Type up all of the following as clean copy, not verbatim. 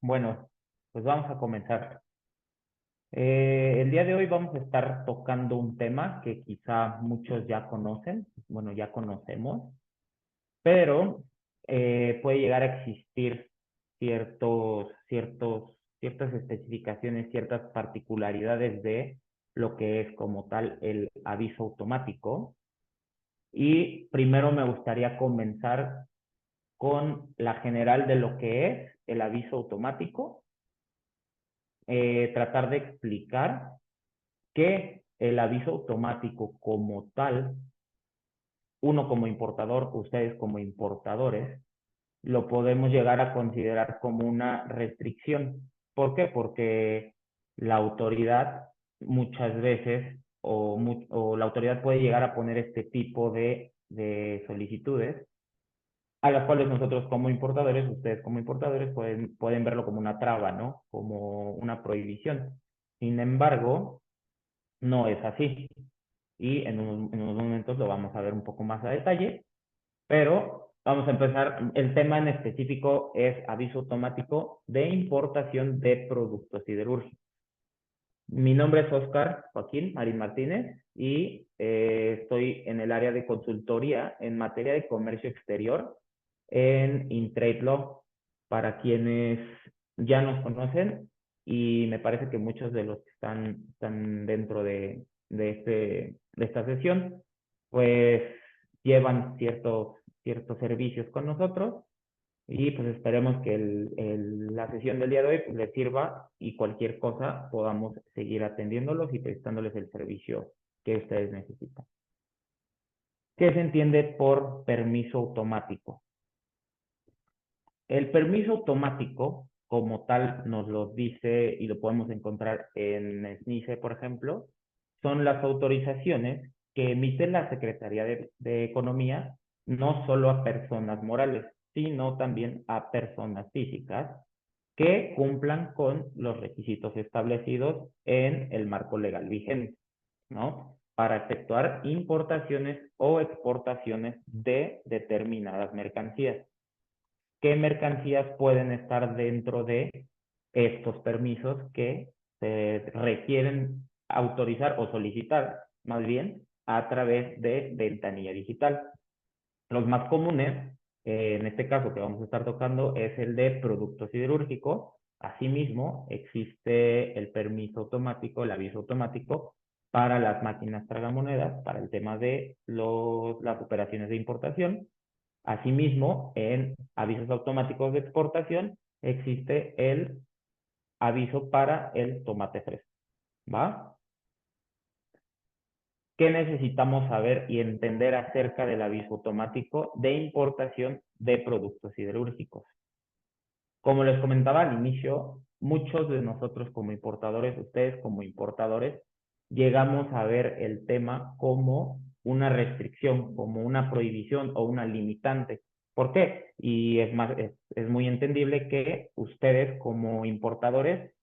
Bueno, pues vamos a comenzar. El día de hoy vamos a estar tocando un tema que quizá muchos ya conocen, bueno, ya conocemos, pero puede llegar a existir ciertas especificaciones, ciertas particularidades de lo que es como tal el aviso automático. Y primero me gustaría comenzar con la general de lo que es el aviso automático, tratar de explicar que el aviso automático como tal, uno como importador, ustedes como importadores, lo podemos llegar a considerar como una restricción. ¿Por qué? Porque la autoridad muchas veces o la autoridad puede llegar a poner este tipo de solicitudes a las cuales nosotros como importadores, ustedes como importadores pueden verlo como una traba, ¿no? Como una prohibición. Sin embargo, no es así. Y en unos momentos lo vamos a ver un poco más a detalle, pero vamos a empezar. El tema en específico es aviso automático de importación de productos siderúrgicos. Mi nombre es Oscar Joaquín Marín Martínez y estoy en el área de consultoría en materia de comercio exterior en Intrade Law. Para quienes ya nos conocen, y me parece que muchos de los que están dentro de esta sesión, pues llevan ciertos servicios con nosotros y pues esperemos que la sesión del día de hoy pues, les sirva y cualquier cosa podamos seguir atendiéndolos y prestándoles el servicio que ustedes necesitan. ¿Qué se entiende por permiso automático? El permiso automático, como tal, nos lo dice y lo podemos encontrar en SNICE, por ejemplo, son las autorizaciones que emite la Secretaría de Economía, no solo a personas morales, sino también a personas físicas que cumplan con los requisitos establecidos en el marco legal vigente, ¿no? Para efectuar importaciones o exportaciones de determinadas mercancías. ¿Qué mercancías pueden estar dentro de estos permisos que se requieren autorizar o solicitar, más bien, a través de ventanilla digital? Los más comunes, en este caso que vamos a estar tocando, es el de productos siderúrgicos. Asimismo, existe el permiso automático, el aviso automático para las máquinas tragamonedas, para el tema de las operaciones de importación. Asimismo, en avisos automáticos de exportación existe el aviso para el tomate fresco, ¿va? ¿Qué necesitamos saber y entender acerca del aviso automático de importación de productos siderúrgicos? Como les comentaba al inicio, muchos de nosotros como importadores, ustedes como importadores, llegamos a ver el tema como una restricción, como una prohibición o una limitante. ¿Por qué? Y es muy entendible que ustedes como importadores,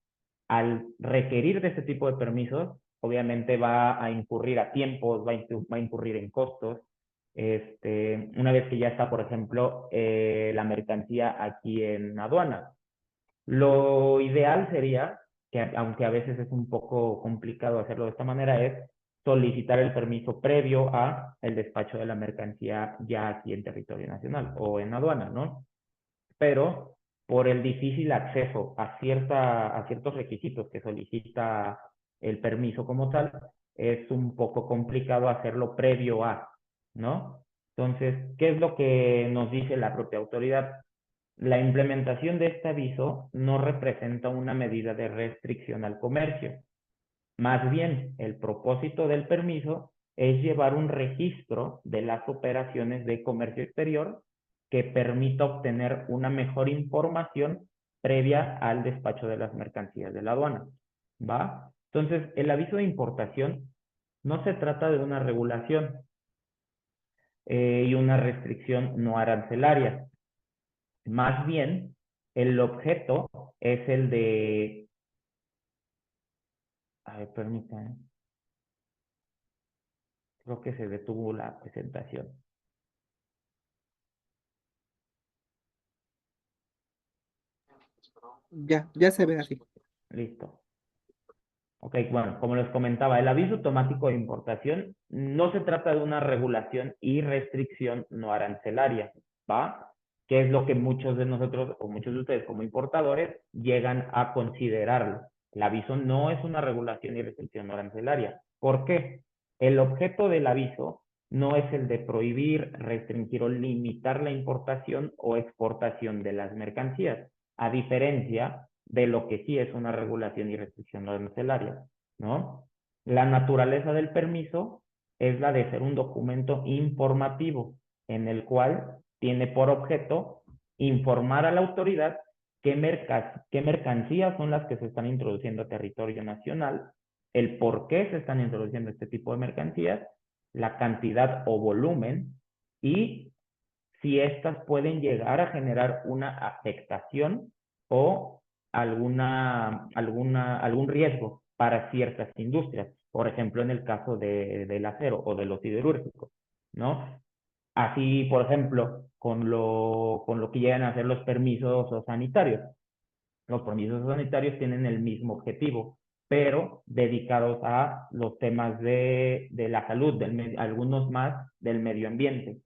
al requerir de este tipo de permisos, obviamente va a incurrir a tiempos, va a incurrir en costos. Una vez que ya está, por ejemplo, la mercancía aquí en aduana. Lo ideal sería, que aunque a veces es un poco complicado hacerlo de esta manera, es solicitar el permiso previo a el despacho de la mercancía ya aquí en territorio nacional o en aduana, ¿no? Pero por el difícil acceso a ciertos requisitos que solicita el permiso como tal, es un poco complicado hacerlo previo a, ¿no? Entonces, ¿qué es lo que nos dice la propia autoridad? La implementación de este aviso no representa una medida de restricción al comercio. Más bien, el propósito del permiso es llevar un registro de las operaciones de comercio exterior que permita obtener una mejor información previa al despacho de las mercancías de la aduana. ¿Va? Entonces, el aviso de importación no se trata de una regulación y una restricción no arancelaria. Más bien, el objeto es el de... A ver, permítanme. Creo que se detuvo la presentación. Ya se ve así. Listo. Ok, bueno, como les comentaba, el aviso automático de importación no se trata de una regulación y restricción no arancelaria, ¿va? Que es lo que muchos de nosotros o muchos de ustedes como importadores llegan a considerarlo. El aviso no es una regulación y restricción no arancelaria. ¿Por qué? El objeto del aviso no es el de prohibir, restringir o limitar la importación o exportación de las mercancías, a diferencia de lo que sí es una regulación y restricción arancelaria, ¿no? La naturaleza del permiso es la de ser un documento informativo en el cual tiene por objeto informar a la autoridad qué mercancías son las que se están introduciendo a territorio nacional, el por qué se están introduciendo este tipo de mercancías, la cantidad o volumen y si estas pueden llegar a generar una afectación o algún riesgo para ciertas industrias, por ejemplo, en el caso del acero o de los siderúrgicos, ¿no? Así, por ejemplo, con lo que llegan a ser los permisos sanitarios. Los permisos sanitarios tienen el mismo objetivo, pero dedicados a los temas de la salud, algunos más del medio ambiente.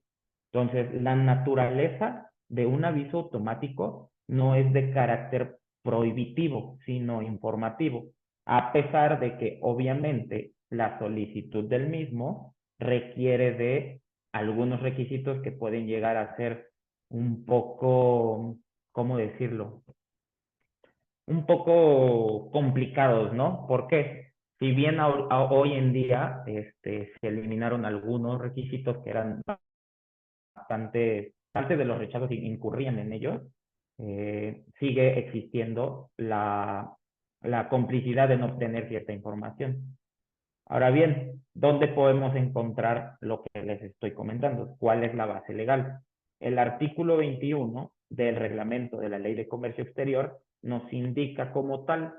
Entonces, la naturaleza de un aviso automático no es de carácter prohibitivo, sino informativo, a pesar de que obviamente la solicitud del mismo requiere de algunos requisitos que pueden llegar a ser un poco, ¿cómo decirlo? Un poco complicados, ¿no? Porque si bien hoy en día se eliminaron algunos requisitos que eran bastante de los rechazos incurrían en ellos, sigue existiendo la complicidad de no obtener cierta información. Ahora bien, ¿dónde podemos encontrar lo que les estoy comentando? ¿Cuál es la base legal? El artículo 21 del reglamento de la Ley de Comercio Exterior nos indica como tal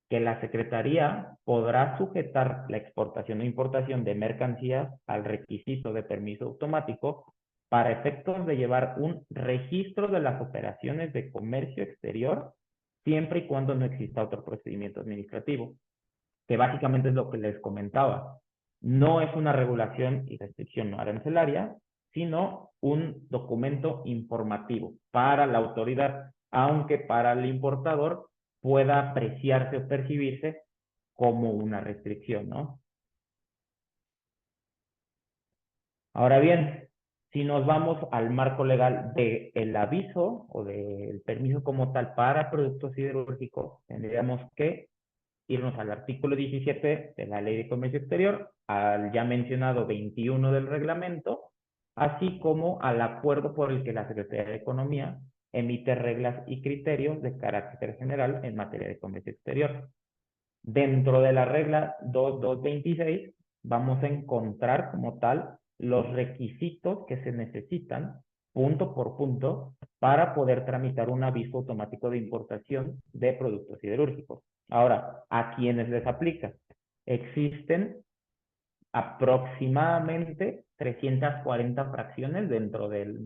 que la Secretaría podrá sujetar la exportación o importación de mercancías al requisito de permiso automático para efectos de llevar un registro de las operaciones de comercio exterior, siempre y cuando no exista otro procedimiento administrativo, que básicamente es lo que les comentaba. No es una regulación y restricción no arancelaria, sino un documento informativo para la autoridad, aunque para el importador pueda apreciarse o percibirse como una restricción, ¿no? Ahora bien, si nos vamos al marco legal del aviso o del permiso como tal para productos siderúrgicos, tendríamos que irnos al artículo 17 de la Ley de Comercio Exterior, al ya mencionado 21 del reglamento, así como al acuerdo por el que la Secretaría de Economía emite reglas y criterios de carácter general en materia de comercio exterior. Dentro de la regla 2226 vamos a encontrar como tal los requisitos que se necesitan punto por punto para poder tramitar un aviso automático de importación de productos siderúrgicos. Ahora, ¿a quiénes les aplica? Existen aproximadamente 340 fracciones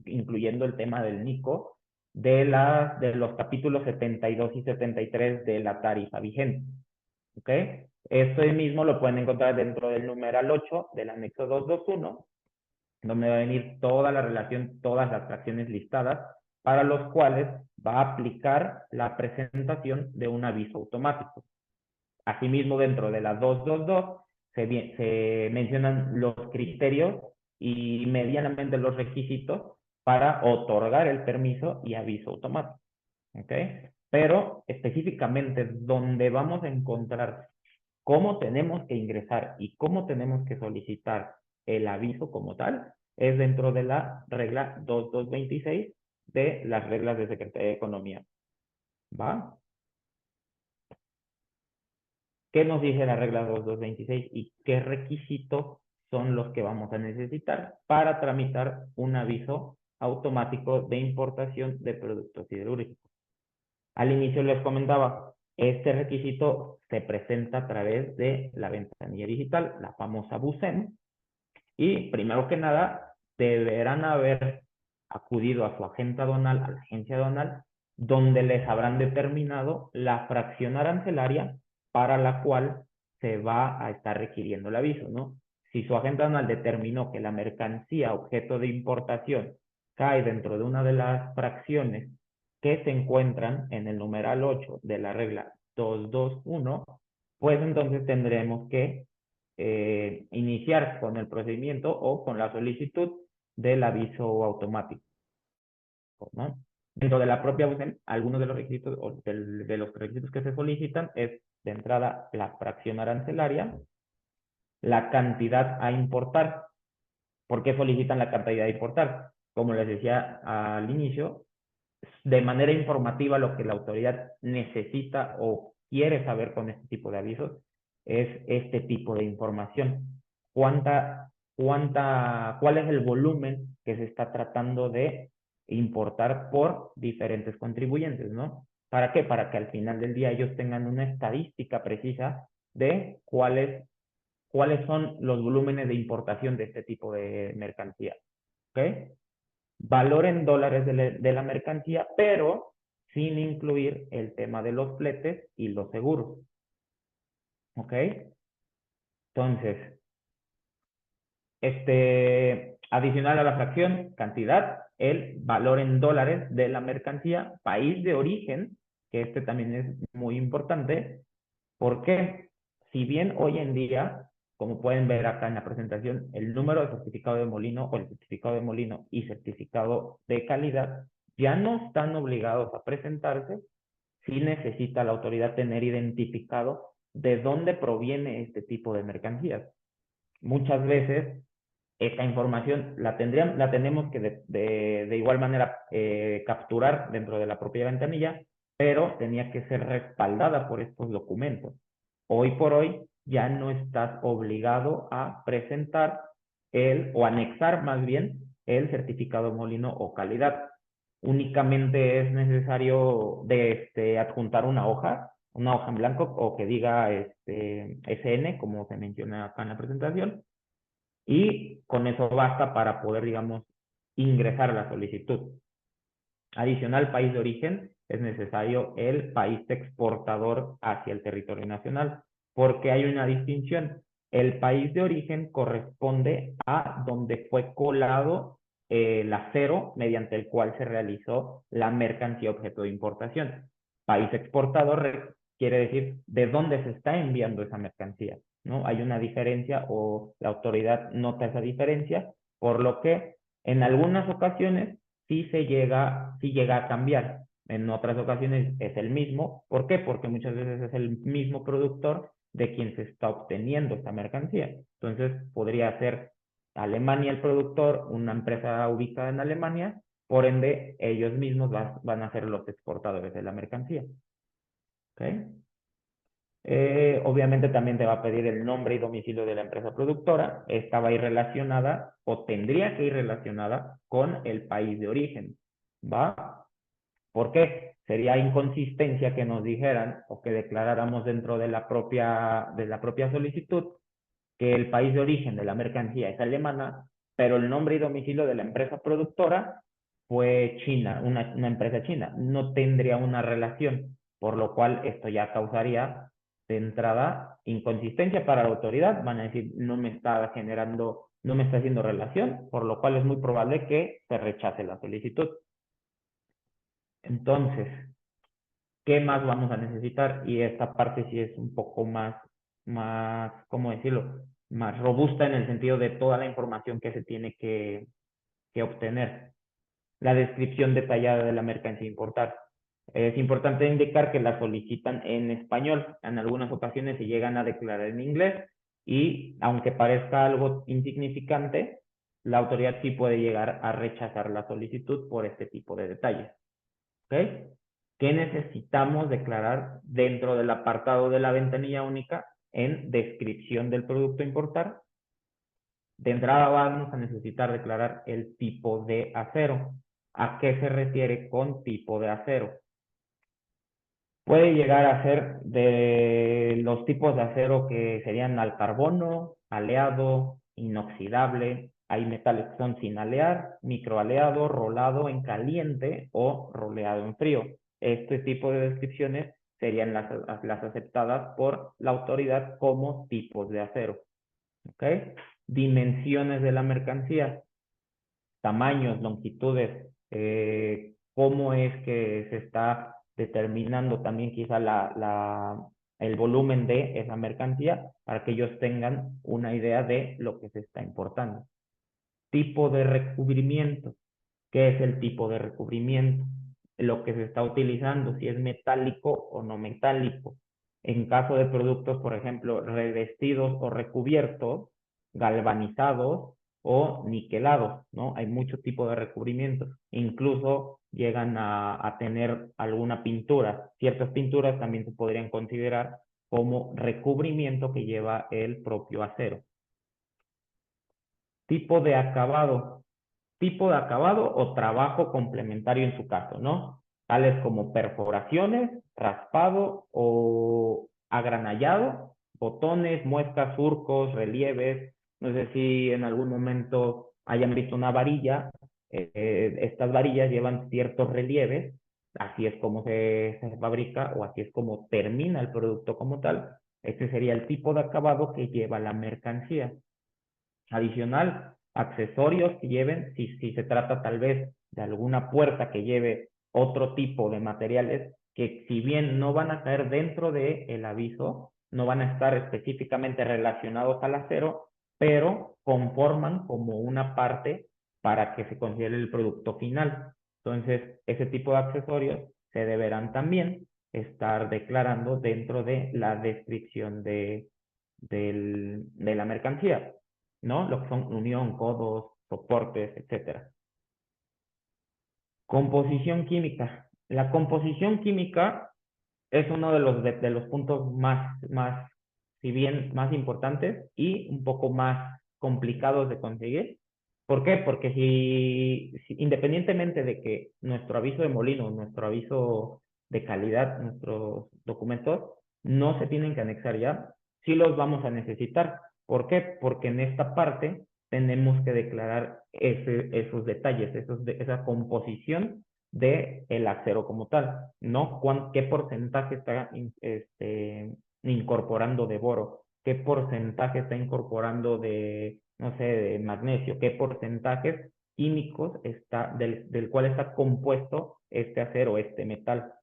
incluyendo el tema del NICO, de los capítulos 72 y 73 de la tarifa vigente. ¿Ok? Esto mismo lo pueden encontrar dentro del numeral 8 del anexo 221, donde va a venir toda la relación, todas las fracciones listadas, para los cuales va a aplicar la presentación de un aviso automático. Asimismo, dentro de la 222 se mencionan los criterios y medianamente los requisitos para otorgar el permiso y aviso automático. ¿Ok? Pero específicamente donde vamos a encontrar cómo tenemos que ingresar y cómo tenemos que solicitar el aviso como tal es dentro de la regla 2226 de las reglas de Secretaría de Economía. ¿Va? ¿Qué nos dice la regla 2226 y qué requisitos son los que vamos a necesitar para tramitar un aviso automático de importación de productos siderúrgicos? Al inicio les comentaba, este requisito se presenta a través de la ventanilla digital, la famosa BUSEM, y primero que nada deberán haber acudido a su agente aduanal, a la agencia aduanal, donde les habrán determinado la fracción arancelaria para la cual se va a estar requiriendo el aviso, ¿no? Si su agente aduanal determinó que la mercancía objeto de importación cae dentro de una de las fracciones que se encuentran en el numeral 8 de la regla 221, pues entonces tendremos que iniciar con el procedimiento o con la solicitud del aviso automático, ¿no? Dentro de la propia USEN, algunos de los requisitos o de los requisitos que se solicitan es de entrada la fracción arancelaria, la cantidad a importar. ¿Por qué solicitan la cantidad a importar? Como les decía al inicio, de manera informativa lo que la autoridad necesita o quiere saber con este tipo de avisos es este tipo de información. ¿Cuál es el volumen que se está tratando de importar por diferentes contribuyentes, ¿no? ¿Para qué? Para que al final del día ellos tengan una estadística precisa de cuáles son los volúmenes de importación de este tipo de mercancía. ¿Ok? Valor en dólares de la mercancía, pero sin incluir el tema de los fletes y los seguros. ¿Ok? Entonces, adicional a la fracción, cantidad, el valor en dólares de la mercancía, país de origen, que también es muy importante. ¿Por qué? Si bien hoy en día, como pueden ver acá en la presentación, el número de certificado de molino o el certificado de molino y certificado de calidad ya no están obligados a presentarse, si necesita la autoridad tener identificado de dónde proviene este tipo de mercancías. Muchas veces esta información la tenemos que de igual manera capturar dentro de la propia ventanilla, pero tenía que ser respaldada por estos documentos. Hoy por hoy ya no estás obligado a presentar o anexar más bien el certificado molino o calidad. Únicamente es necesario adjuntar una hoja en blanco o que diga SN, como se menciona acá en la presentación, y con eso basta para poder, digamos, ingresar la solicitud. Adicional, país de origen, es necesario el país exportador hacia el territorio nacional, porque hay una distinción. El país de origen corresponde a donde fue colado el acero mediante el cual se realizó la mercancía objeto de importación. País exportador quiere decir de dónde se está enviando esa mercancía, ¿no? Hay una diferencia o la autoridad nota esa diferencia, por lo que en algunas ocasiones sí llega a cambiar. En otras ocasiones es el mismo. ¿Por qué? Porque muchas veces es el mismo productor de quien se está obteniendo esta mercancía. Entonces, podría ser Alemania el productor, una empresa ubicada en Alemania, por ende, ellos mismos van a ser los exportadores de la mercancía. ¿Okay? Obviamente también te va a pedir el nombre y domicilio de la empresa productora. Esta va a ir relacionada o tendría que ir relacionada con el país de origen. ¿Va? ¿Por qué? Sería inconsistencia que nos dijeran o que declaráramos dentro de la propia solicitud que el país de origen de la mercancía es alemana, pero el nombre y domicilio de la empresa productora fue China, una empresa china. No tendría una relación, por lo cual esto ya causaría de entrada inconsistencia para la autoridad. Van a decir, no me está haciendo relación, por lo cual es muy probable que se rechace la solicitud. Entonces, ¿qué más vamos a necesitar? Y esta parte sí es un poco ¿cómo decirlo? Más robusta en el sentido de toda la información que se tiene que obtener. La descripción detallada de la mercancía importada. Es importante indicar que la solicitan en español. En algunas ocasiones se llegan a declarar en inglés y aunque parezca algo insignificante, la autoridad sí puede llegar a rechazar la solicitud por este tipo de detalles. ¿Ok? ¿Qué necesitamos declarar dentro del apartado de la ventanilla única en descripción del producto a importar? De entrada vamos a necesitar declarar el tipo de acero. ¿A qué se refiere con tipo de acero? Puede llegar a ser de los tipos de acero que serían al carbono, aleado, inoxidable. Hay metales que son sin alear, microaleado, rolado en caliente o roleado en frío. este tipo de descripciones serían las aceptadas por la autoridad como tipos de acero. ¿Ok? Dimensiones de la mercancía, tamaños, longitudes, cómo es que se está determinando también quizá el volumen de esa mercancía para que ellos tengan una idea de lo que se está importando. Tipo de recubrimiento. ¿Qué es el tipo de recubrimiento? Lo que se está utilizando, si es metálico o no metálico. En caso de productos, por ejemplo, revestidos o recubiertos, galvanizados o niquelados, ¿no? Hay mucho tipo de recubrimiento. Incluso llegan a tener alguna pintura. Ciertas pinturas también se podrían considerar como recubrimiento que lleva el propio acero. Tipo de acabado. Tipo de acabado o trabajo complementario en su caso, ¿no? Tales como perforaciones, raspado o agranallado, botones, muescas, surcos, relieves. No sé si en algún momento hayan visto una varilla. Estas varillas llevan ciertos relieves. Así es como se fabrica o así es como termina el producto como tal. Este sería el tipo de acabado que lleva la mercancía. Adicional, accesorios que lleven, si se trata tal vez de alguna puerta que lleve otro tipo de materiales que si bien no van a caer dentro del aviso, no van a estar específicamente relacionados al acero, pero conforman como una parte para que se considere el producto final. Entonces, ese tipo de accesorios se deberán también estar declarando dentro de la descripción de la mercancía, ¿no? Lo que son unión, codos, soportes, etcétera. Composición química. La composición química es uno de los puntos si bien más importantes y un poco más complicados de conseguir. ¿Por qué? Porque independientemente de que nuestro aviso de molino, nuestro aviso de calidad, nuestros documentos no se tienen que anexar ya, sí los vamos a necesitar. ¿Por qué? Porque en esta parte tenemos que declarar esos detalles, esa composición de el acero como tal, ¿no? ¿Qué porcentaje está incorporando de boro? ¿Qué porcentaje está incorporando de, no sé, de magnesio? ¿Qué porcentajes químicos del cual está compuesto este acero, este metal?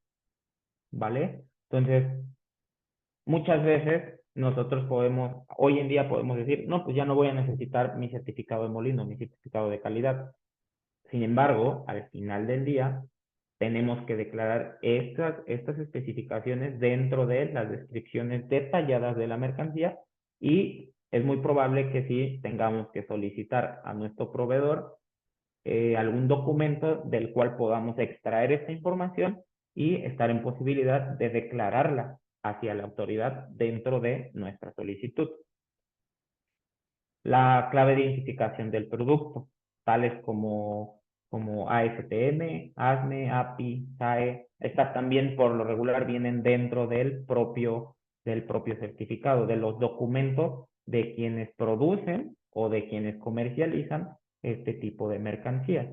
¿Vale? Entonces, muchas veces nosotros hoy en día podemos decir, no, pues ya no voy a necesitar mi certificado de molino, mi certificado de calidad. Sin embargo, al final del día, tenemos que declarar estas especificaciones dentro de las descripciones detalladas de la mercancía y es muy probable que sí tengamos que solicitar a nuestro proveedor algún documento del cual podamos extraer esta información y estar en posibilidad de declararla hacia la autoridad dentro de nuestra solicitud. La clave de identificación del producto, tales como ASTM, ASME, API, SAE, estas también por lo regular vienen dentro del propio certificado, de los documentos de quienes producen o de quienes comercializan este tipo de mercancías.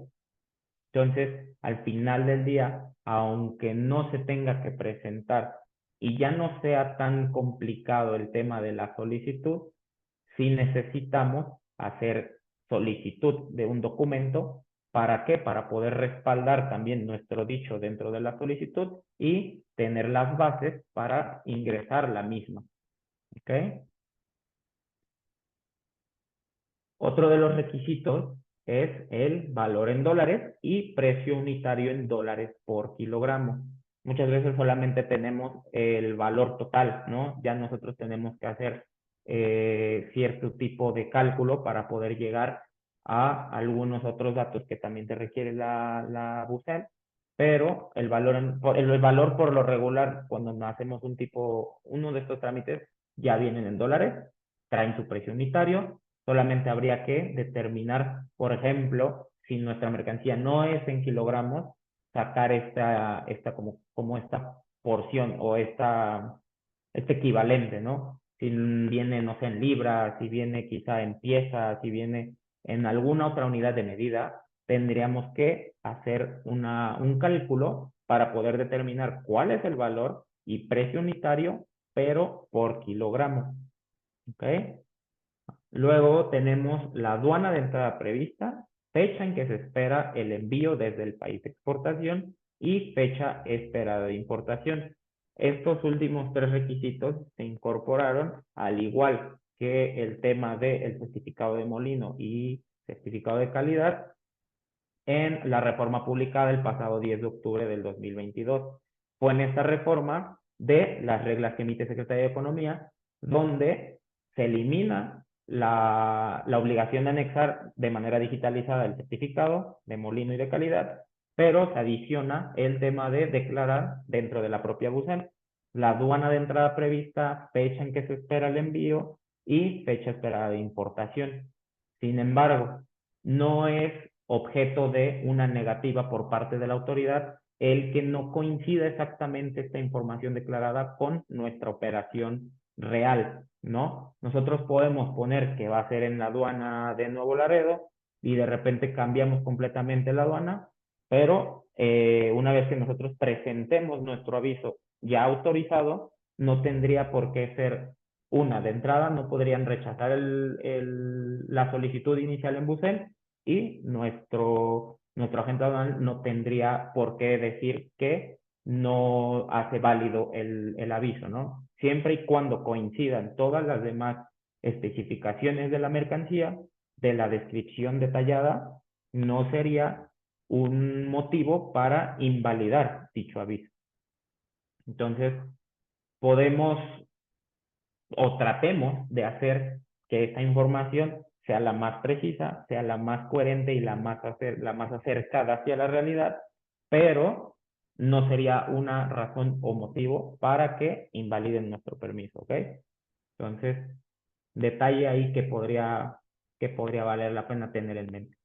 Entonces, al final del día, aunque no se tenga que presentar y ya no sea tan complicado el tema de la solicitud, sí necesitamos hacer solicitud de un documento. ¿Para qué? Para poder respaldar también nuestro dicho dentro de la solicitud y tener las bases para ingresar la misma. ¿Ok? Otro de los requisitos es el valor en dólares y precio unitario en dólares por kilogramo. Muchas veces solamente tenemos el valor total, ¿no? Ya nosotros tenemos que hacer cierto tipo de cálculo para poder llegar a algunos otros datos que también te requiere la BUSEL, pero el valor por lo regular, cuando hacemos uno de estos trámites, ya vienen en dólares, traen su precio unitario. Solamente habría que determinar, por ejemplo, si nuestra mercancía no es en kilogramos, sacar como esta porción o este equivalente, ¿no? Si viene, no sé, en libras, si viene quizá en piezas, si viene en alguna otra unidad de medida, tendríamos que hacer un cálculo para poder determinar cuál es el valor y precio unitario, pero por kilogramo. ¿Ok? Luego tenemos la aduana de entrada prevista, fecha en que se espera el envío desde el país de exportación y fecha esperada de importación. Estos últimos tres requisitos se incorporaron, al igual que el tema del certificado de molino y certificado de calidad, en la reforma publicada el pasado 10 de octubre del 2022. Fue en esta reforma de las reglas que emite Secretaría de Economía, donde se elimina la obligación de anexar de manera digitalizada el certificado de molino y de calidad, pero se adiciona el tema de declarar dentro de la propia BUSEM la aduana de entrada prevista, fecha en que se espera el envío y fecha esperada de importación. Sin embargo, no es objeto de una negativa por parte de la autoridad el que no coincida exactamente esta información declarada con nuestra operación real, ¿no? Nosotros podemos poner que va a ser en la aduana de Nuevo Laredo y de repente cambiamos completamente la aduana, pero una vez que nosotros presentemos nuestro aviso ya autorizado, no tendría por qué ser una de entrada, no podrían rechazar la solicitud inicial en BUSEM y nuestro agente aduanal no tendría por qué decir que no hace válido el aviso, ¿no? Siempre y cuando coincidan todas las demás especificaciones de la mercancía, de la descripción detallada, no sería un motivo para invalidar dicho aviso. Entonces, podemos o tratemos de hacer que esta información sea la más precisa, sea la más coherente y la más acercada hacia la realidad, pero no sería una razón o motivo para que invaliden nuestro permiso, ¿ok? Entonces, detalle ahí que podría valer la pena tener en mente.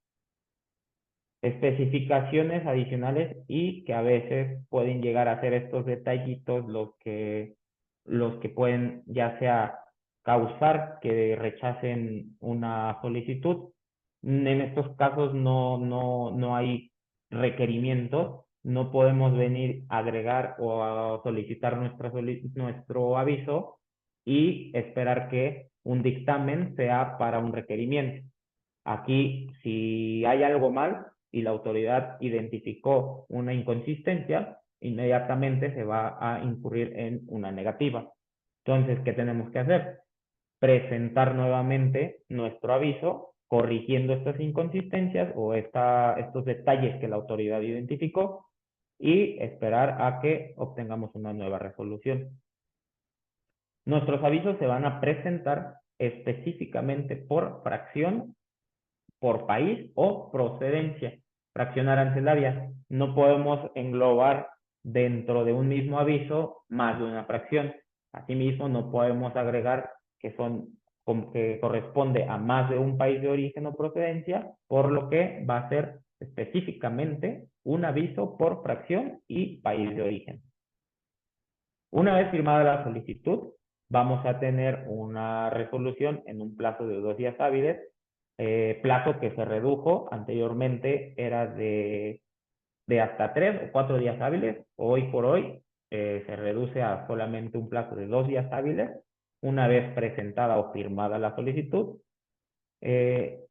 Especificaciones adicionales y que a veces pueden llegar a ser estos detallitos los que pueden ya sea causar que rechacen una solicitud. En estos casos no hay requerimientos, no podemos venir a agregar o a solicitar nuestro aviso y esperar que un dictamen sea para un requerimiento. Aquí, si hay algo mal y la autoridad identificó una inconsistencia, inmediatamente se va a incurrir en una negativa. Entonces, ¿qué tenemos que hacer? Presentar nuevamente nuestro aviso corrigiendo estas inconsistencias o estos detalles que la autoridad identificó y esperar a que obtengamos una nueva resolución. Nuestros avisos se van a presentar específicamente por fracción, por país o procedencia. Fracción arancelaria. No podemos englobar dentro de un mismo aviso más de una fracción. Asimismo, no podemos agregar que corresponde a más de un país de origen o procedencia, por lo que va a ser específicamente un aviso por fracción y país de origen. Una vez firmada la solicitud, vamos a tener una resolución en un plazo de 2 días hábiles, plazo que se redujo anteriormente era de hasta 3 o 4 días hábiles. Hoy por hoy se reduce a solamente un plazo de 2 días hábiles, una vez presentada o firmada la solicitud.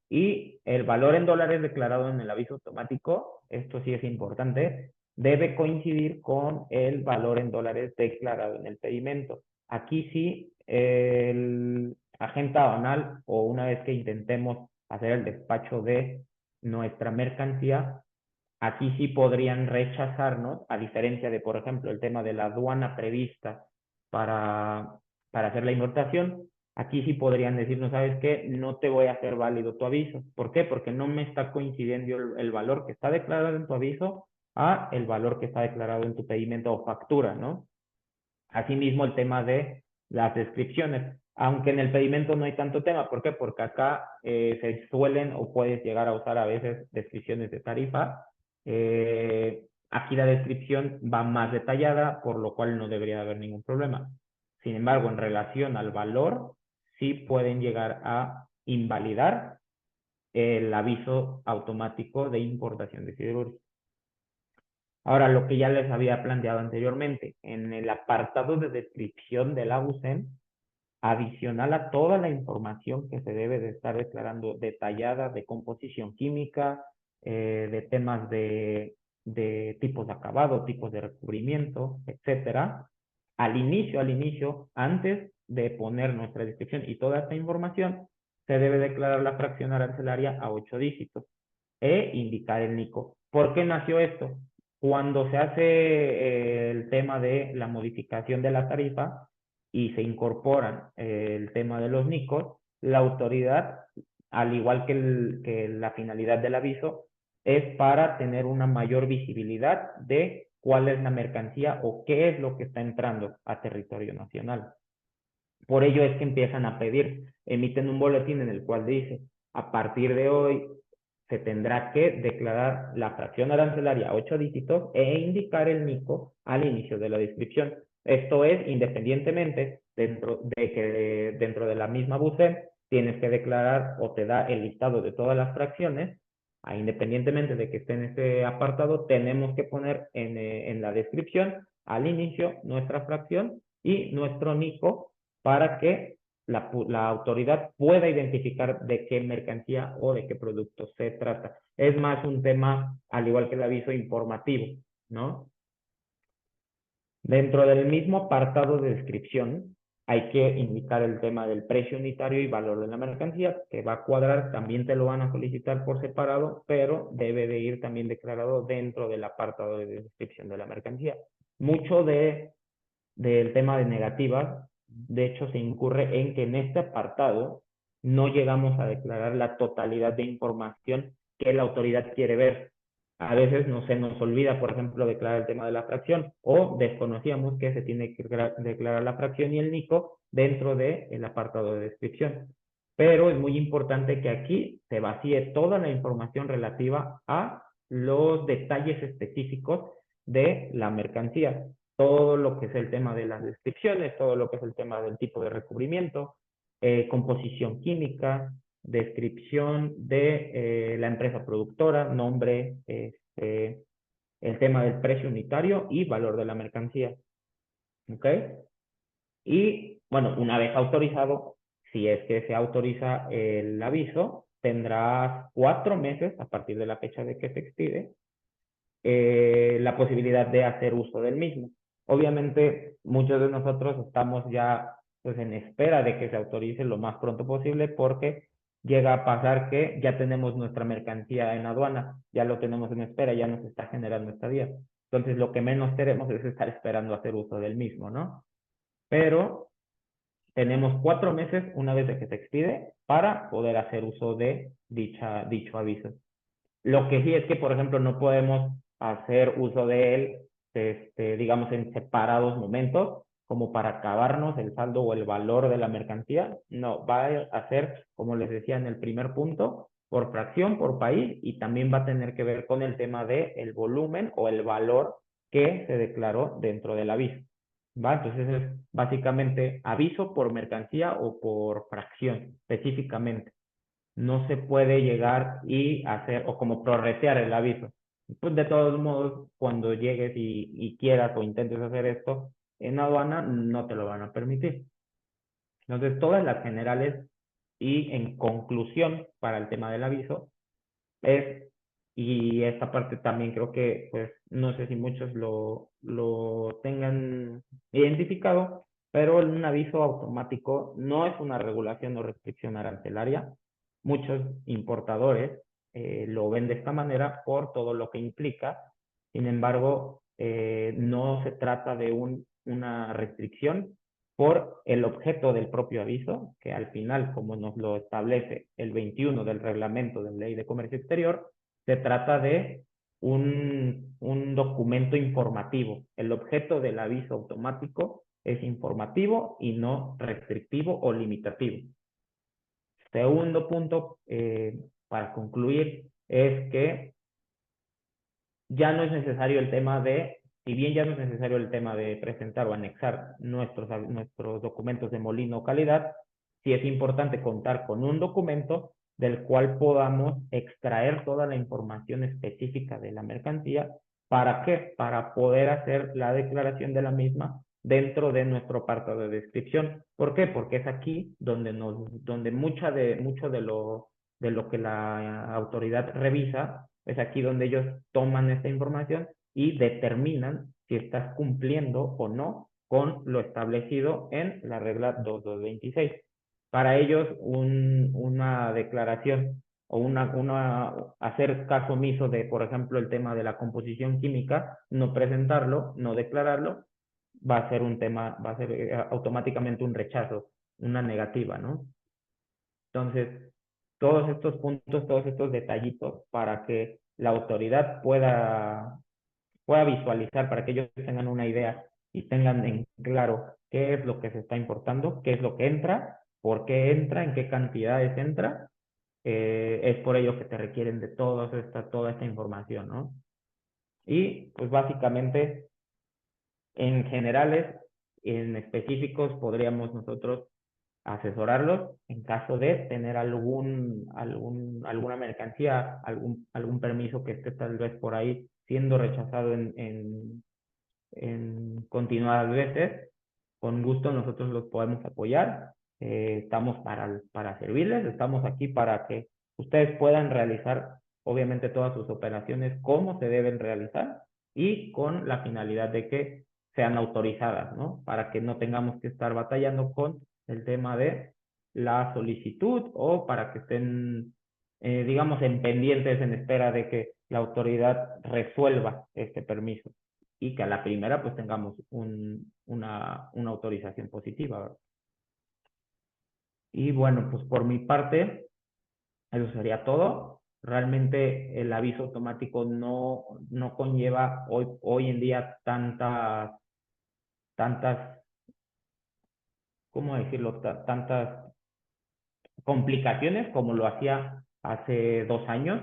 Y el valor en dólares declarado en el aviso automático, esto sí es importante, debe coincidir con el valor en dólares declarado en el pedimento. Aquí sí, el agente aduanal o una vez que intentemos hacer el despacho de nuestra mercancía, aquí sí podrían rechazarnos, a diferencia de, por ejemplo, el tema de la aduana prevista para, para hacer la importación. Aquí sí podrían decirnos, ¿sabes qué? No te voy a hacer válido tu aviso. ¿Por qué? Porque no me está coincidiendo el valor que está declarado en tu aviso a el valor que está declarado en tu pedimento o factura, ¿no? Asimismo, el tema de las descripciones. Aunque en el pedimento no hay tanto tema. ¿Por qué? Porque acá se suelen o puedes llegar a usar a veces descripciones de tarifa. Aquí la descripción va más detallada, por lo cual no debería haber ningún problema. Sin embargo, en relación al valor, sí pueden llegar a invalidar el aviso automático de importación de siderúrgico. Ahora, lo que ya les había planteado anteriormente, en el apartado de descripción del AUSEM, adicional a toda la información que se debe de estar declarando detallada de composición química, de temas de tipos de acabado, tipos de recubrimiento, etcétera, al inicio, antes de poner nuestra descripción y toda esta información, se debe declarar la fracción arancelaria a 8 dígitos e indicar el NICO. ¿Por qué nació esto? Cuando se hace el tema de la modificación de la tarifa y se incorporan el tema de los NICOs, la autoridad, al igual que la finalidad del aviso, es para tener una mayor visibilidad de cuál es la mercancía o qué es lo que está entrando a territorio nacional. Por ello es que empiezan a pedir, emiten un boletín en el cual dice, a partir de hoy se tendrá que declarar la fracción arancelaria a 8 dígitos e indicar el NICO al inicio de la descripción. Esto es, independientemente dentro de la misma BUSEM tienes que declarar o te da el listado de todas las fracciones, independientemente de que esté en ese apartado, tenemos que poner en la descripción al inicio nuestra fracción y nuestro NICO para que la autoridad pueda identificar de qué mercancía o de qué producto se trata. Es más un tema, al igual que el aviso informativo, ¿no? Dentro del mismo apartado de descripción, hay que indicar el tema del precio unitario y valor de la mercancía, que va a cuadrar, también te lo van a solicitar por separado, pero debe de ir también declarado dentro del apartado de descripción de la mercancía. Mucho del tema de negativas, de hecho, se incurre en que en este apartado no llegamos a declarar la totalidad de información que la autoridad quiere ver. A veces no se nos olvida, por ejemplo, declarar el tema de la fracción o desconocíamos que se tiene que declarar la fracción y el NICO dentro del apartado de descripción. Pero es muy importante que aquí se vacíe toda la información relativa a los detalles específicos de la mercancía, todo lo que es el tema de las descripciones, todo lo que es el tema del tipo de recubrimiento, composición química, descripción de la empresa productora, nombre, el tema del precio unitario y valor de la mercancía. ¿Ok? Y bueno, una vez autorizado, si es que se autoriza el aviso, tendrás 4 meses a partir de la fecha de que se expide la posibilidad de hacer uso del mismo. Obviamente, muchos de nosotros estamos ya pues, en espera de que se autorice lo más pronto posible porque llega a pasar que ya tenemos nuestra mercancía en aduana, ya lo tenemos en espera, ya nos está generando estadía. Entonces, lo que menos queremos es estar esperando hacer uso del mismo, ¿no? Pero tenemos 4 meses una vez de que se expide para poder hacer uso de dicho aviso. Lo que sí es que, por ejemplo, no podemos hacer uso de él, digamos, en separados momentos, como para acabarnos el saldo o el valor de la mercancía. No, va a ser, como les decía en el primer punto, por fracción, por país, y también va a tener que ver con el tema de el volumen o el valor que se declaró dentro del aviso. ¿Va? Entonces es básicamente aviso por mercancía o por fracción, específicamente. No se puede llegar y hacer o como prorratear el aviso. Pues de todos modos, cuando llegues y quieras o intentes hacer esto en aduana, no te lo van a permitir. Entonces, todas las generales y en conclusión para el tema del aviso es, y esta parte también creo que, pues, no sé si muchos lo tengan identificado, pero un aviso automático no es una regulación o restricción arancelaria. Muchos importadores lo ven de esta manera por todo lo que implica. Sin embargo, no se trata de una restricción por el objeto del propio aviso, que al final, como nos lo establece el 21 del reglamento de ley de comercio exterior, se trata de un documento informativo. El objeto del aviso automático es informativo y no restrictivo o limitativo. Segundo punto, para concluir, es que ya no es necesario el tema de, si bien ya no es necesario el tema de presentar o anexar nuestros documentos de molino o calidad, sí es importante contar con un documento del cual podamos extraer toda la información específica de la mercancía ¿Para qué? Para poder hacer la declaración de la misma dentro de nuestro apartado de descripción. ¿Por qué? Porque es aquí donde mucho de lo que la autoridad revisa, es aquí donde ellos toman esta información y determinan si estás cumpliendo o no con lo establecido en la regla 2226. Para ellos, una declaración o hacer caso omiso de, por ejemplo, el tema de la composición química, no presentarlo, no declararlo, va a ser un tema, va a ser automáticamente un rechazo, una negativa, ¿no? Entonces, todos estos puntos, todos estos detallitos para que la autoridad pueda visualizar, para que ellos tengan una idea y tengan en claro qué es lo que se está importando, qué es lo que entra, por qué entra, en qué cantidades entra, es por ello que te requieren de toda esta información, ¿no? Y pues básicamente en generales, en específicos, podríamos nosotros asesorarlos en caso de tener alguna mercancía, algún permiso que esté tal vez por ahí siendo rechazado en continuadas veces. Con gusto nosotros los podemos apoyar. Estamos para servirles, estamos aquí para que ustedes puedan realizar, obviamente, todas sus operaciones como se deben realizar y con la finalidad de que sean autorizadas, ¿no? Para que no tengamos que estar batallando con el tema de la solicitud o para que estén, digamos, en pendientes en espera de que la autoridad resuelva este permiso y que a la primera pues tengamos una autorización positiva, ¿verdad? Y bueno, pues por mi parte, eso sería todo. Realmente el aviso automático no conlleva hoy en día tantas, ¿cómo decirlo? Tantas complicaciones como lo hacía hace 2 años,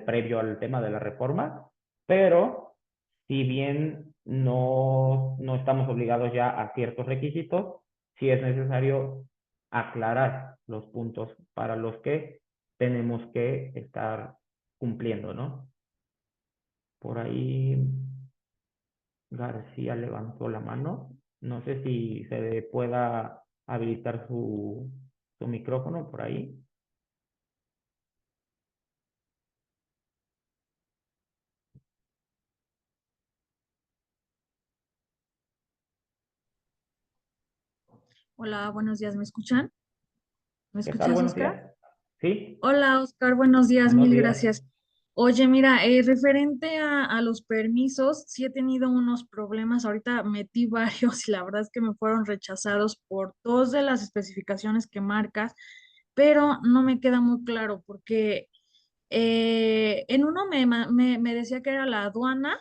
previo al tema de la reforma, pero si bien no estamos obligados ya a ciertos requisitos, sí es necesario aclarar los puntos para los que tenemos que estar cumpliendo, ¿no? Por ahí García levantó la mano. No sé si se pueda habilitar su micrófono por ahí. Hola, buenos días, ¿me escuchan? ¿Me ¿Qué tal? escuchas, Buenos Oscar? días. Sí, Hola, Oscar, buenos días, buenos mil días. gracias. Oye, mira, referente a los permisos, sí he tenido unos problemas. Ahorita metí varios y la verdad es que me fueron rechazados por dos de las especificaciones que marcas, pero no me queda muy claro porque en uno me decía que era la aduana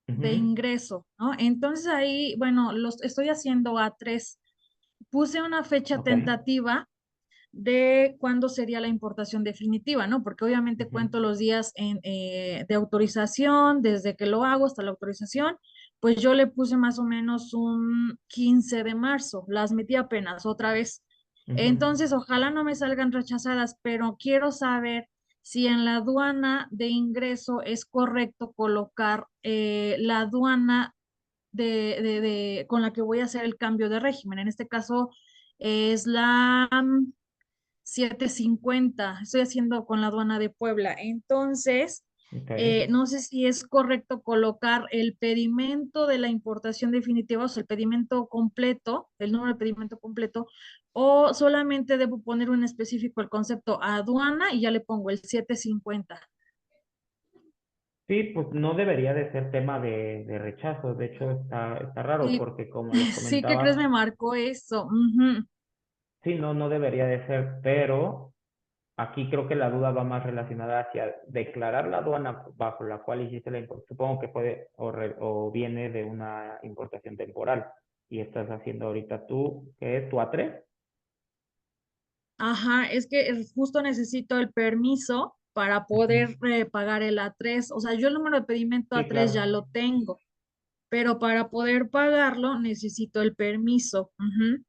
de Ujú. ingreso, ¿no? Entonces ahí, bueno, los estoy haciendo A3. Puse una fecha Ok. tentativa de cuándo sería la importación definitiva, ¿no? Porque obviamente Ujú. cuento los días de autorización, desde que lo hago hasta la autorización, pues yo le puse más o menos un 15 de marzo, las metí apenas otra vez. Ujú. Entonces, ojalá no me salgan rechazadas, pero quiero saber si en la aduana de ingreso es correcto colocar la aduana con la que voy a hacer el cambio de régimen. En este caso es la 750. Estoy haciendo con la aduana de Puebla. Entonces, Ok. no sé si es correcto colocar el pedimento de la importación definitiva, o sea, el pedimento completo, el número de pedimento completo, o solamente debo poner un específico el concepto aduana y ya le pongo el 750. Sí, pues no debería de ser tema de rechazo. De hecho, está raro Sí, porque como les sí, ¿qué crees? Me comentaba, marcó eso. Ujú. sí, no debería de ser, pero aquí creo que la duda va más relacionada hacia declarar la aduana bajo la cual hiciste la importación. Supongo que puede o viene de una importación temporal y estás haciendo ahorita tú, ¿qué es? ¿Tu A3? Ajá, es que justo necesito el permiso para Ujú. poder pagar el A3. O sea, yo el número de pedimento Sí, A3 ya claro. lo tengo, pero para poder pagarlo necesito el permiso. Ujú.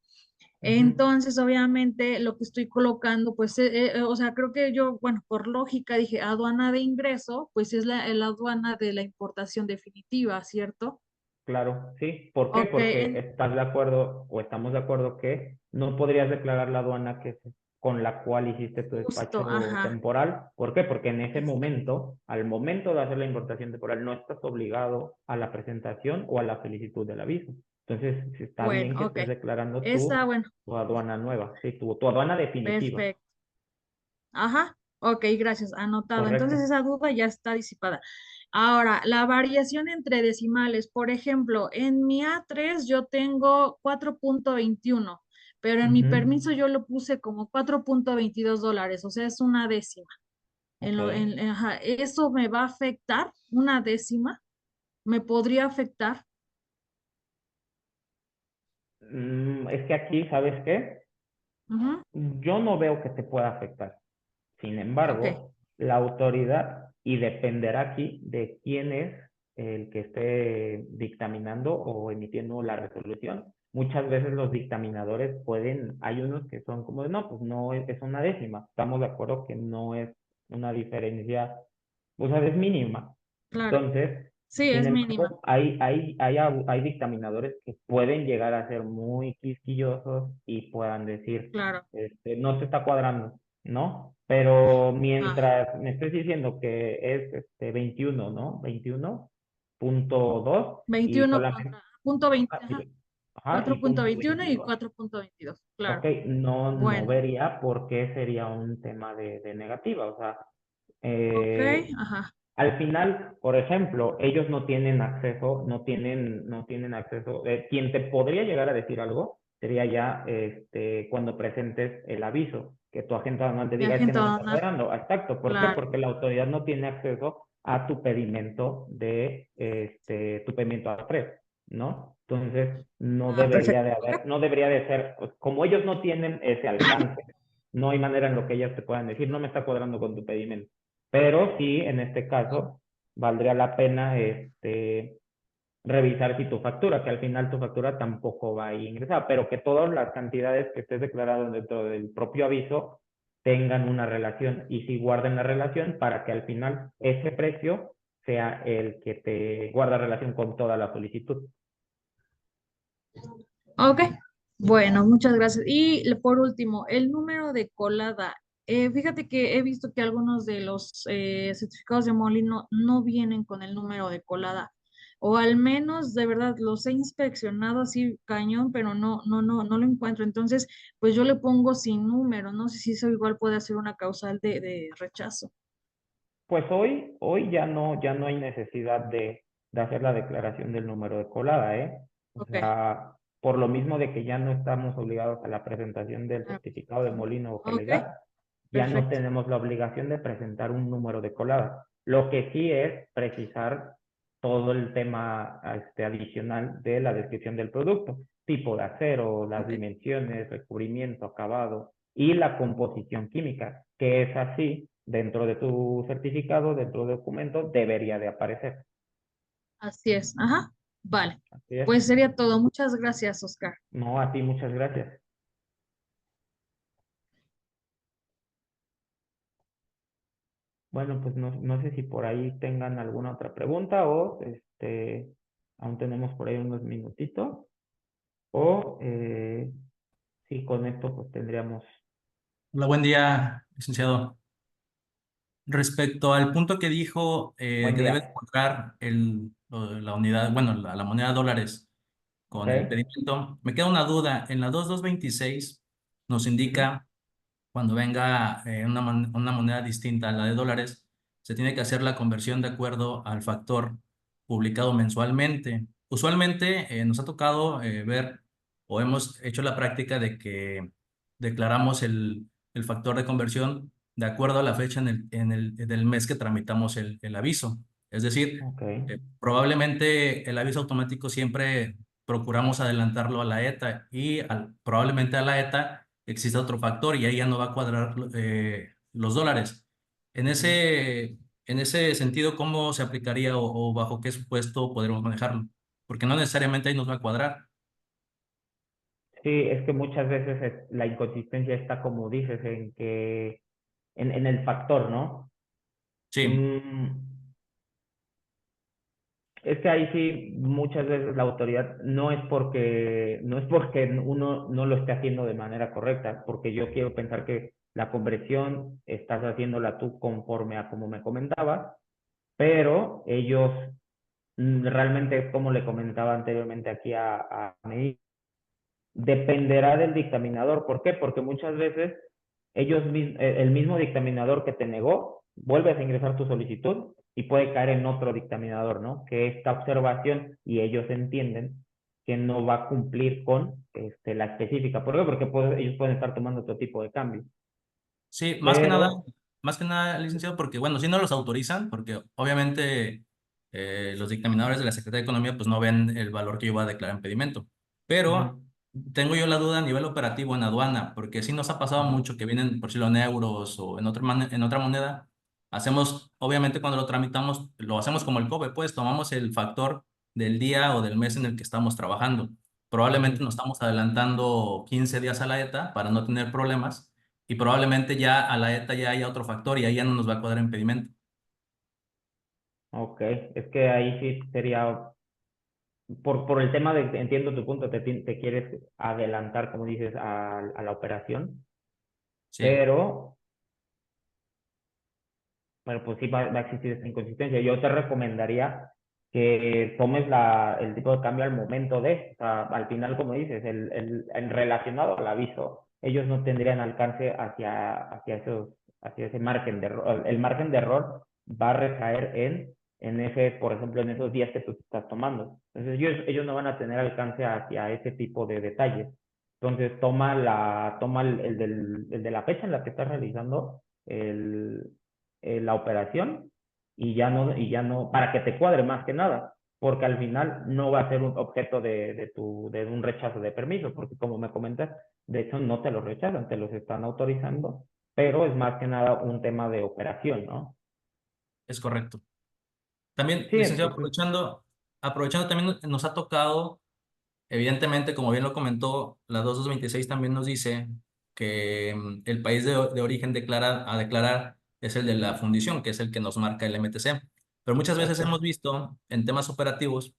Ujú. Entonces, obviamente, lo que estoy colocando, pues, o sea, creo que yo, bueno, por lógica dije, aduana de ingreso, pues es la aduana de la importación definitiva, ¿cierto? Claro, sí. ¿Por qué? Ok, Porque estás de acuerdo o estamos de acuerdo que no podrías declarar la aduana con la cual hiciste tu justo, despacho ajá, temporal. ¿Por qué? Porque en ese exacto. momento, al momento de hacer la importación temporal, no estás obligado a la presentación o a la solicitud del aviso. Entonces, sí está Bueno, bien que ok. estés declarando Está bueno, tu aduana nueva, sí, tu aduana definitiva. perfecto. Ajá, ok, gracias, anotado. Entonces Correcto. esa duda ya está disipada. Ahora, la variación entre decimales, por ejemplo, en mi A3 yo tengo 4.21, pero en mi Ujú. permiso yo lo puse como $4.22, o sea, es una décima. Ok. Ajá, ¿eso me va a afectar? ¿Una décima? ¿Me podría afectar? Es que aquí, ¿sabes qué? Ujú, Yo no veo que te pueda afectar. Sin ok, embargo, la autoridad, y dependerá aquí de quién es el que esté dictaminando o emitiendo la resolución. Muchas veces los dictaminadores pueden, hay unos que son como de, no, pues no es una décima. Estamos de acuerdo que no es una diferencia, o sea, es mínima. claro. Entonces, Sí, sin es mínima. embargo, hay dictaminadores que pueden llegar a ser muy quisquillosos y puedan decir, Claro. no se está cuadrando, ¿no? Pero Ah, mientras me estés diciendo que es 21, ¿no? 21.2 y 21 solamente, contra punto 20, ajá, ajá. ajá, y Cuatro punto punto veintiuno y 22. 4.22, Ok, claro. no Bueno, vería por qué sería un tema de negativa. O sea, ok, eh, ajá, al final, por ejemplo, ellos no tienen acceso, no tienen acceso. Quien te podría llegar a decir algo sería ya cuando presentes el aviso, que tu agente aduanal te mi diga, es que agente no me está aduanal, cuadrando. Exacto. ¿Por qué? claro. Porque la autoridad no tiene acceso a tu pedimento tu pedimento a tres, ¿no? Entonces, no Ah, debería perfecto. de Ok. haber, no debería de ser, pues, como ellos no tienen ese alcance, no hay manera en lo que ellas te puedan decir, no me está cuadrando con tu pedimento. Pero sí, en este caso, valdría la pena revisar si tu factura, que al final tu factura tampoco va a ir ingresada, pero que todas las cantidades que estés declarando dentro del propio aviso tengan una relación y si guarden la relación para que al final ese precio sea el que te guarda relación con toda la solicitud. Ok, bueno, muchas gracias. Y por último, el número de colada. Fíjate que he visto que algunos de los certificados de molino no vienen con el número de colada. O al menos, de verdad, los he inspeccionado así cañón, pero no lo encuentro. Entonces, pues yo le pongo sin número. No sé si eso igual puede ser una causal de rechazo. Pues hoy ya no hay necesidad de hacer la declaración del número de colada, ¿eh? O Ok. sea, por lo mismo de que ya no estamos obligados a la presentación del Ah, certificado de molino o ok, gelegal, ya no perfecto. tenemos la obligación de presentar un número de colada. Lo que sí es precisar todo el tema adicional de la descripción del producto, tipo de acero, las Ok. dimensiones, recubrimiento, acabado y la composición química, que es así dentro de tu certificado, dentro del documento, debería de aparecer. Así es. Ajá. Vale. Así es. Pues sería todo. Muchas gracias, Oscar. No, a ti muchas gracias. Bueno, pues no sé si por ahí tengan alguna otra pregunta o aún tenemos por ahí unos minutitos o si con esto pues tendríamos Hola, buen día, licenciado. Respecto al punto que dijo buen que debe de día. encontrar la unidad, bueno, la moneda dólares ¿Ok? con el pedimento, me queda una duda. En la 2226 nos Ujú. indica cuando venga una moneda distinta a la de dólares, se tiene que hacer la conversión de acuerdo al factor publicado mensualmente. Usualmente nos ha tocado ver o hemos hecho la práctica de que declaramos el factor de conversión de acuerdo a la fecha del mes que tramitamos el aviso. Es decir, Ok. probablemente el aviso automático siempre procuramos adelantarlo a la ETA y probablemente a la ETA existe otro factor y ahí ya no va a cuadrar los dólares. En Ujú. ese, en ese sentido, ¿cómo se aplicaría o bajo qué supuesto podremos manejarlo? Porque no necesariamente ahí nos va a cuadrar. Sí, es que muchas veces la inconsistencia está, como dices, en que, en el factor, ¿no? Sí, Mm, es que ahí sí, muchas veces la autoridad no es porque uno no lo esté haciendo de manera correcta, porque yo quiero pensar que la conversión estás haciéndola tú conforme a como me comentabas, pero ellos realmente es como le comentaba anteriormente aquí a mí, dependerá del dictaminador. ¿Por qué? Porque muchas veces el mismo dictaminador que te negó, vuelves a ingresar tu solicitud y puede caer en otro dictaminador, ¿no? Que esta observación y ellos entienden que no va a cumplir con la específica. ¿Por qué? Porque ellos pueden estar tomando otro tipo de cambio. sí, Pero, más que nada, licenciado, porque bueno, si no los autorizan, porque obviamente los dictaminadores de la Secretaría de Economía pues no ven el valor que yo voy a declarar en pedimento. Pero ujú, tengo yo la duda a nivel operativo en aduana, porque sí nos ha pasado ujú, mucho que vienen, por decirlo, en euros o en en otra moneda. Hacemos, obviamente cuando lo tramitamos, lo hacemos como el COBE, pues tomamos el factor del día o del mes en el que estamos trabajando. Probablemente ujú. nos estamos adelantando 15 días a la ETA para no tener problemas y probablemente ya a la ETA ya haya otro factor y ahí ya no nos va a cuadrar impedimento. Ok, es que ahí sí sería, por el tema de, entiendo tu punto, te quieres adelantar, como dices, a la operación, Sí, pero bueno, pues sí va a existir esta inconsistencia. Yo te recomendaría que tomes el tipo de cambio al momento o sea, al final, como dices, en relacionado al aviso, ellos no tendrían alcance hacia ese margen de error. El margen de error va a recaer por ejemplo, en esos días que tú estás tomando. Entonces, ellos no van a tener alcance hacia ese tipo de detalles. Entonces, toma el de la fecha en la que estás realizando el, la operación y ya no, para que te cuadre más que nada, porque al final no va a ser un objeto de un rechazo de permiso, porque como me comentas, de hecho no te los rechazan, te los están autorizando, pero es más que nada un tema de operación, ¿no? es correcto. También, Sí, licenciado, entonces, aprovechando también nos ha tocado, evidentemente, como bien lo comentó, la 2226 también nos dice que el país de origen a declarar es el de la fundición, que es el que nos marca el MTC. Pero muchas veces exacto. hemos visto en temas operativos,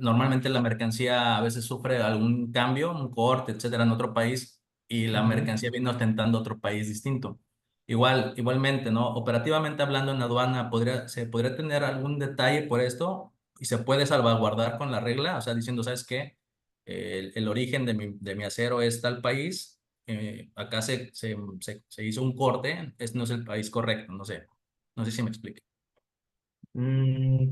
normalmente la mercancía a veces sufre algún cambio, un corte, etcétera, en otro país y la Ujú. mercancía viene ostentando otro país distinto. Igualmente, ¿no? Operativamente hablando en aduana, ¿se podría tener algún detalle por esto? Y se puede salvaguardar con la regla, o sea, diciendo, ¿sabes qué? El origen de mi acero es tal país, acá se hizo un corte, este no es el país correcto, no sé si me explique. Mm,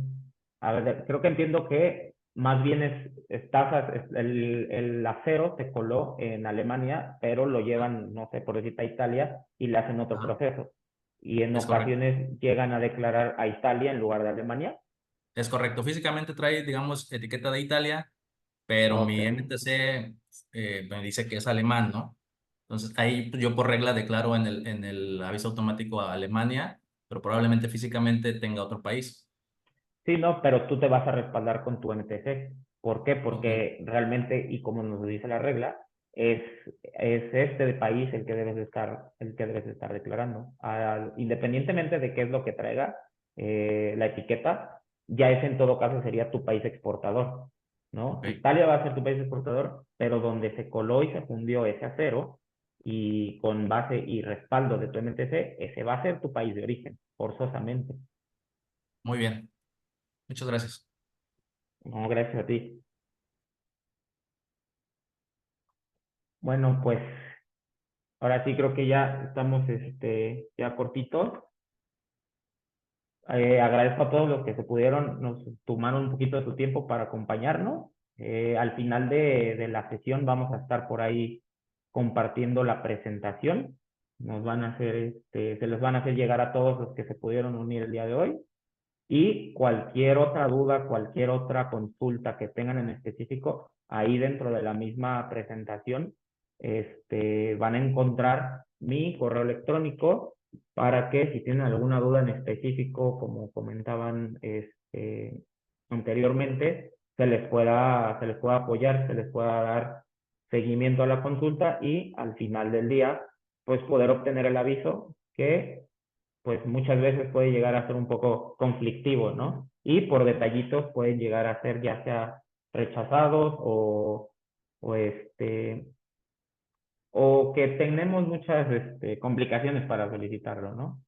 a ver, creo que entiendo que más bien el acero se coló en Alemania, pero lo llevan, no sé, por decirte a Italia y le hacen otro Ajá, proceso. Y en es correcto. ocasiones llegan a declarar a Italia en lugar de Alemania. Es correcto. Físicamente trae, digamos, etiqueta de Italia, pero Ok. mi MTC me dice que es alemán, ¿no? Entonces ahí pues, yo por regla declaro en el aviso automático a Alemania, pero probablemente físicamente tenga otro país. Sí, no, pero tú te vas a respaldar con tu MTC. ¿Por qué? Ok, Porque realmente, y como nos dice la regla, es, es este país el que debes de estar declarando. Independientemente de qué es lo que traiga la etiqueta, ya ese en todo caso sería tu país exportador, ¿no? ok. Italia va a ser tu país exportador, pero donde se coló y se fundió ese acero y con base y respaldo de tu MTC, ese va a ser tu país de origen, forzosamente. Muy bien. Muchas gracias. No, gracias a ti. Bueno, pues ahora sí creo que ya estamos ya cortitos. Agradezco a todos los que se pudieron, nos tomaron un poquito de su tiempo para acompañarnos. Al final de la sesión vamos a estar por ahí compartiendo la presentación. Nos van a hacer, se les van a hacer llegar a todos los que se pudieron unir el día de hoy. Y cualquier otra duda, cualquier otra consulta que tengan en específico, ahí dentro de la misma presentación, van a encontrar mi correo electrónico para que si tienen alguna duda en específico, como comentaban anteriormente, se les pueda apoyar, se les pueda dar seguimiento a la consulta y al final del día, pues poder obtener el aviso que pues muchas veces puede llegar a ser un poco conflictivo, ¿no? Y por detallitos pueden llegar a ser ya sea rechazados o que tenemos muchas complicaciones para solicitarlo, ¿no?